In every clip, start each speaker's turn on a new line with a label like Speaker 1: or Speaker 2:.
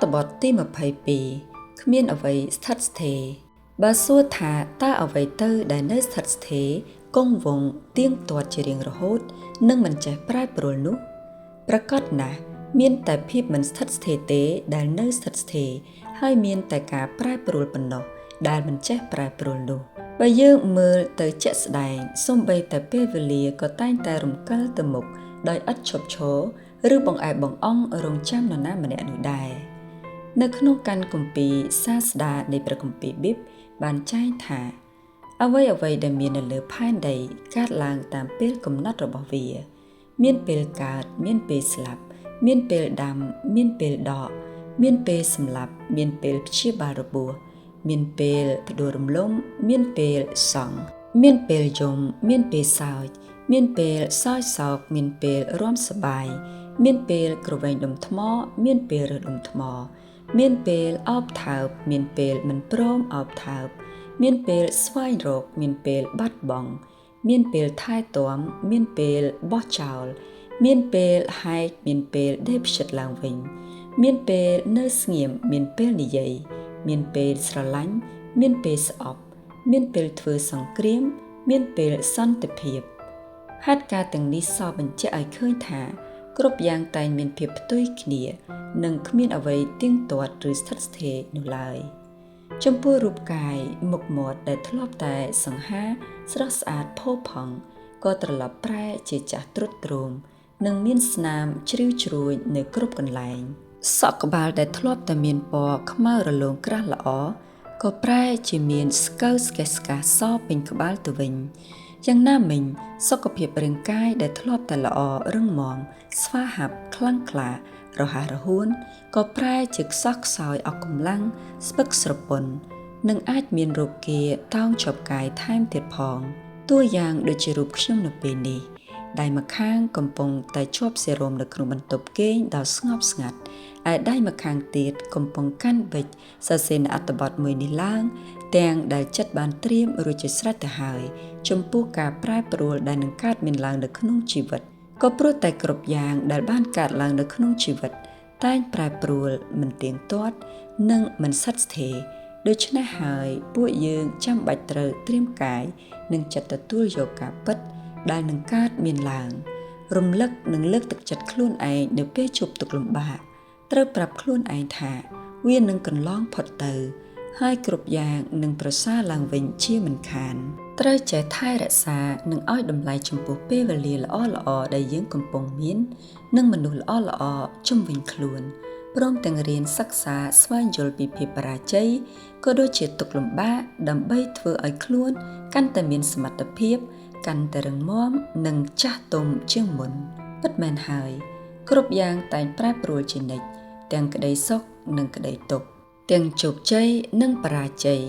Speaker 1: តបទទី22គ្មានអ្វីស្ថិតស្ថេរបើសួរថាតើអ្វីទៅដែលនៅស្ថិតស្ថេរគង់វង្សទៀងទាត់ជារៀងរហូតនិងមិនចេះប្រែប្រួលនោះប្រកបណាស់មានតែភាពមិនស្ថិតស្ថេរទេដែលនៅស្ថិតស្ថេរហើយមានតែការប្រែប្រួលប៉ុណ្ណោះដែលមិនចេះប្រែប្រួលនោះបើយើងមើលទៅជាក់ស្ដែងសូម្បីតែពេលវេលាក៏តែងតែរំកិលទៅមុខដោយឥតឈប់ឈរឬបង្អែបបង្អង់រងចាំនរណាម្នាក់នោះដែរនៅក្នុងកាន់គម្ពីរសាស្តានៃព្រះគម្ពីរប៊ីបបានចែងថាអ្វីដែលមាននៅលើផែនដីកើតឡើងតាមពេលកំណត់របស់វាមានពេលកើតមានពេលស្លាប់មានពេលដាំមានពេលដកមានពេលសម្លាប់មានពេលព្យាបាលរបួសមានពេលផ្ដួលរំលំមានពេលសង់មានពេលយំមានពេលសោចមានពេលសោយសោកមានពេលរាំសប្បាយមានពេលក្រវែងដុំថ្មមានពេលរើដុំថ្មមានពេលអោបថើបមានពេលមិនព្រមអោបថើបមានពេលស្វែងរកមានពេលបាត់បង់មានពេលថែទាំមានពេលបោះចោលមានពេលហែកមានពេលដេកផ្ចិតឡើងវិញមានពេលនៅស្ងៀមមានពេលនិយាយមានពេលស្រឡាញ់មានពេលស្អប់មានពេលធ្វើសង្គ្រាមមានពេលសន្តិភាពហេតុការណ៍ទាំងនេះសបញ្ជាក់ឲ្យឃើញថាគ្រប់យ៉ាងតែងមានភាពផ្ទុយគ្នានិងគ្មានអ្វីទៀងទាត់ឬស្ថិតស្ថេរនោះឡើយចំពោះរូបកាយមុខមាត់ដែលធ្លាប់តែសង្ហាស្រស់ស្អាតផូរផង់ក៏ត្រឡប់ប្រែជាចាស់ទ្រុឌទ្រោមនិងមានស្នាមជ្រីវជ្រួញនៅគ្រប់កន្លែងសក់ក្បាលដែលធ្លាប់តែមានពណ៌ខ្មៅរលោងក្រាស់ល្អក៏ប្រែជាមានស្កូវស្កេះស្កាសពេញក្បាលទៅវិញយ៉ាងណាមិញសុខភាពរាងកាយដែលធ្លាប់តែល្អរឹងមាំស្វាហាប់ខ្លាំងក្លារហ័សរហួនក៏ប្រែជាខ្សោះខ្សោយអស់កម្លាំងស្ពឹកស្រពន់និងអាចមានរោគគាតោងជាប់កាយថែមទៀតផងតួយ៉ាងដូចជារូបខ្ញុំនៅពេលនេះដៃម្ខាងកំពុងតែជាប់សេរ៉ូមនៅក្នុងបន្ទប់គេងដ៏ស្ងប់ស្ងាត់ឯដៃម្ខាងទៀតកំពុងកាន់ប៊ិចសរសេរនៅអត្ថបទមួយនេះឡើងទាំងដែលចិត្តបានត្រៀមរួចជាស្រេចទៅហើយចំពោះការប្រែប្រួលដែលនឹងកើតមានឡើងនៅក្នុងជីវិតក៏ព្រោះតែគ្រប់យ៉ាងដែលបានកើតឡើងនៅក្នុងជីវិតតែងប្រែប្រួលមិនទៀងទាត់និងមិនស្ថិតស្ថេរដូច្នេះហើយពួកយើងចាំបាច់ត្រូវត្រៀមកាយនិងចិត្តទទួលយកការពិតដែលនឹងកើតមានឡើងរំលឹកនិងលើកទឹកចិត្តខ្លួនឯងនៅពេលជួបទុក្ខលំបាកត្រូវប្រាប់ខ្លួនឯងថាវានឹងកន្លងផុតទៅហើយគ្រប់យ៉ាងនឹងប្រសើរឡើងវិញជាមិនខានត្រូវចេះថែរក្សានិងឲ្យតម្លៃចំពោះពេលវេលាល្អៗដែលយើងកំពុងមាននិងមនុស្សល្អៗជុំវិញខ្លួនព្រមទាំងរៀនសិក្សាស្វែងយល់ពីភាពបរាជ័យក៏ដូចជាទុក្ខលំបាកដើម្បីធ្វើឲ្យខ្លួនកាន់តែមានសមត្ថភាពកាន់តែរឹងមាំនិងចាស់ទុំជាងមុនពិតមែនហើយគ្រប់យ៉ាងតែងប្រែប្រួលជានិច្ចទាំងក្តីសុខនិងក្តីទុក្ខទាំងជោគជ័យនិងបរាជ័យ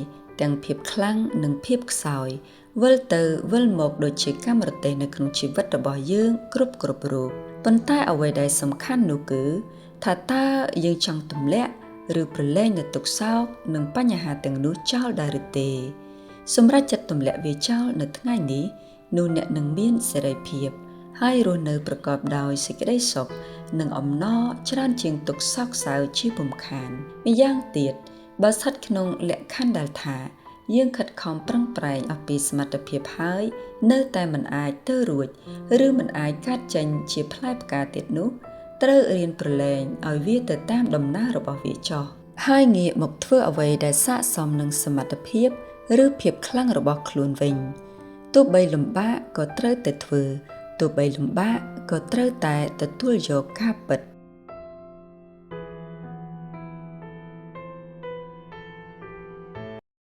Speaker 1: ទាំងភាពខ្លាំងនិងភាពខ្សោយវិលទៅវិលមកដូចជាកាមរទេសនៅក្នុងជីវិតរបស់យើងគ្រប់រូបប៉ុន្តែអ្វីដែលសំខាន់នោះគឺថាតើយើងចង់ទម្លាក់ឬប្រឡែងនៅទុក្ខសោកនិងបញ្ហាទាំងនោះចោលដែរឬទេសម្រាប់ចិត្តទម្លាក់វាចោលនៅថ្ងៃនេះនោះអ្នកនឹងមានសេរីភាពហើយរស់នៅប្រកបដោយសេចក្តីសុខនិងអំណរច្រើនជាងទុក្ខសោកសៅជាពុំខានម្យ៉ាងទៀតបើស្ថិតក្នុងលក្ខខណ្ឌដែលថាយើងខិតខំប្រឹងប្រែងអស់ពីសមត្ថភាពហើយនៅតែមិនអាចទៅរួចឬមិនអាចកាត់ចេញជាផ្លែផ្កាទៀតនោះត្រូវរៀនប្រឡែងឲ្យវាទៅតាមដំណើររបស់វាចុះហើយងាកមកធ្វើអ្វីដែលស័ក្តិសមនឹងសមត្ថភាពឬភាពខ្លាំងរបស់ខ្លួនវិញទោះបីលំបាកក៏ត្រូវតែធ្វើទោះបីលំបាកក៏ត្រូវតែទទួលយកការពិត